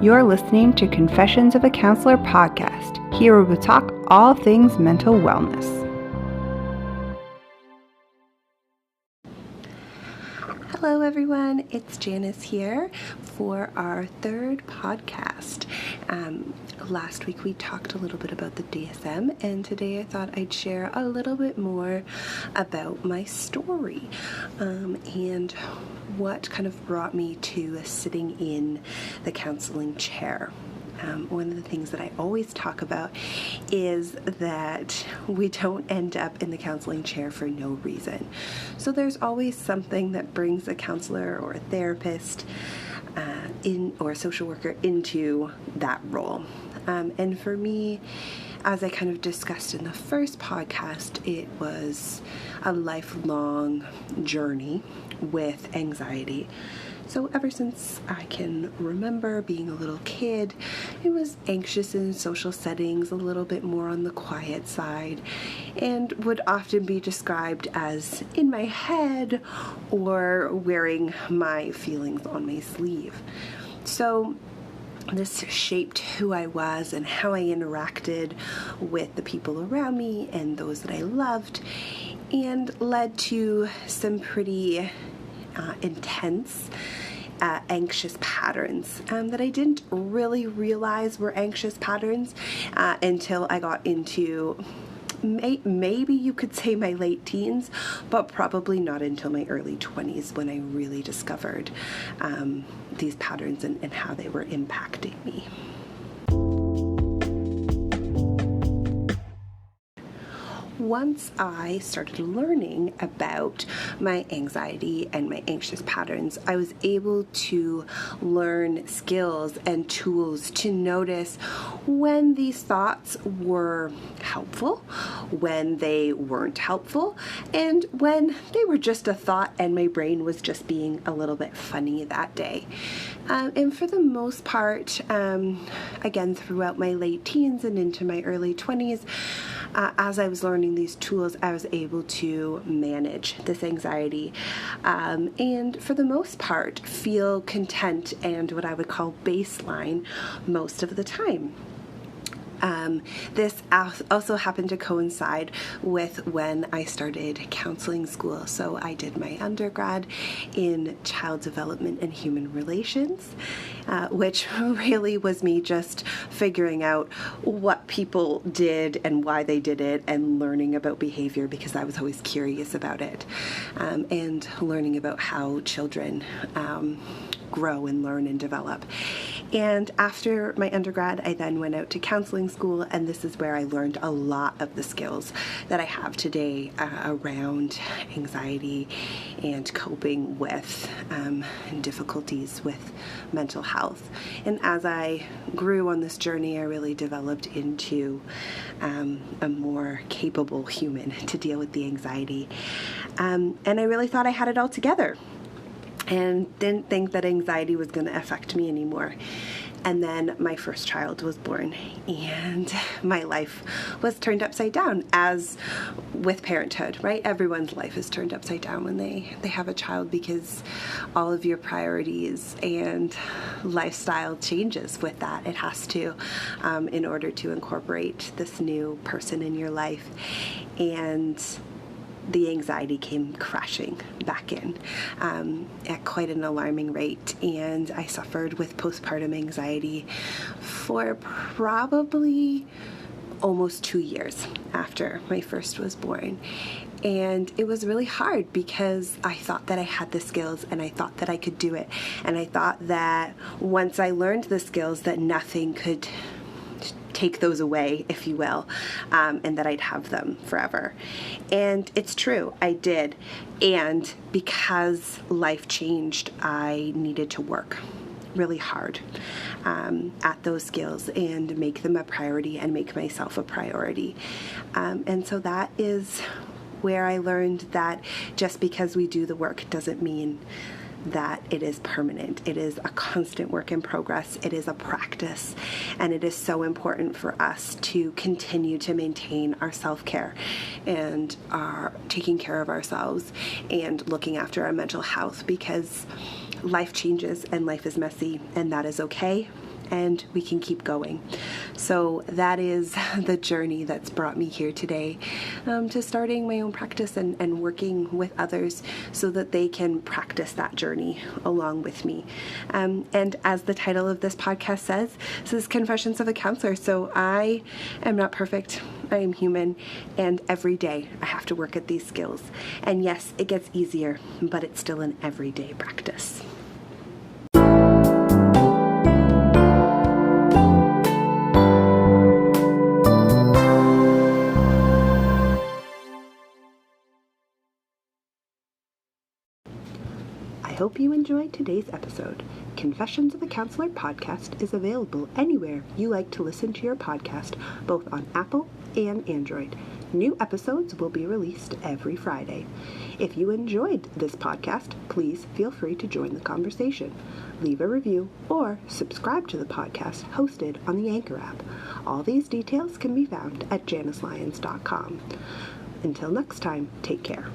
You're listening to Confessions of a Counselor podcast. Here we will talk all things mental wellness. Hello everyone, it's Janice here for our third podcast. Last week we talked a little bit about the DSM, and today I thought I'd share a little bit more about my story and what kind of brought me to sitting in the counseling chair. One of the things that I always talk about is that we don't end up in the counseling chair for no reason. So there's always something that brings a counselor or a therapist or a social worker into that role. And for me, as I kind of discussed in the first podcast, it was a lifelong journey with anxiety. So ever since I can remember being a little kid, I was anxious in social settings, a little bit more on the quiet side, and would often be described as in my head or wearing my feelings on my sleeve. So this shaped who I was and how I interacted with the people around me and those that I loved, and led to some pretty intense anxious patterns that I didn't really realize were anxious patterns until I got into maybe you could say my late teens, but probably not until my early 20s when I really discovered these patterns and how they were impacting me. Once I started learning about my anxiety and my anxious patterns, I was able to learn skills and tools to notice when these thoughts were helpful, when they weren't helpful, and when they were just a thought and my brain was just being a little bit funny that day. And for the most part, again, throughout my late teens and into my early 20s, as I was learning these tools, I was able to manage this anxiety and for the most part feel content and what I would call baseline most of the time. This also happened to coincide with when I started counseling school. So I did my undergrad in child development and human relations, which really was me just figuring out what people did and why they did it and learning about behavior because I was always curious about it, and learning about how children grow and learn and develop. And after my undergrad, I then went out to counseling school, and this is where I learned a lot of the skills that I have today around anxiety and coping with difficulties with mental health. And as I grew on this journey, I really developed into a more capable human to deal with the anxiety. And I really thought I had it all together, and didn't think that anxiety was going to affect me anymore. And then my first child was born, and my life was turned upside down, as with parenthood, right? Everyone's life is turned upside down when they have a child, because all of your priorities and lifestyle changes with that. It has to, in order to incorporate this new person in your life. And the anxiety came crashing back in at quite an alarming rate, and I suffered with postpartum anxiety for probably almost 2 years after my first was born. And it was really hard because I thought that I had the skills and I thought that I could do it, and I thought that once I learned the skills that nothing could take those away, if you will, and that I'd have them forever. And it's true, I did. And because life changed, I needed to work really hard at those skills and make them a priority and make myself a priority. And so that is where I learned that just because we do the work doesn't mean that it is permanent. It is a constant work in progress. It is a practice, and it is so important for us to continue to maintain our self-care and our taking care of ourselves and looking after our mental health, because life changes and life is messy, and that is okay. and we can keep going. So that is the journey that's brought me here today, to starting my own practice and working with others so that they can practice that journey along with me. And as the title of this podcast says, this is Confessions of a Counselor. So I am not perfect. I am human, and every day I have to work at these skills. And yes, it gets easier, but it's still an everyday practice. I hope you enjoyed today's episode. Confessions of a Counselor podcast is available anywhere you like to listen to your podcast, both on Apple and Android. New episodes will be released every Friday. If you enjoyed this podcast, please feel free to join the conversation. Leave a review or subscribe to the podcast hosted on the Anchor app. All these details can be found at janicelyons.com. Until next time, take care.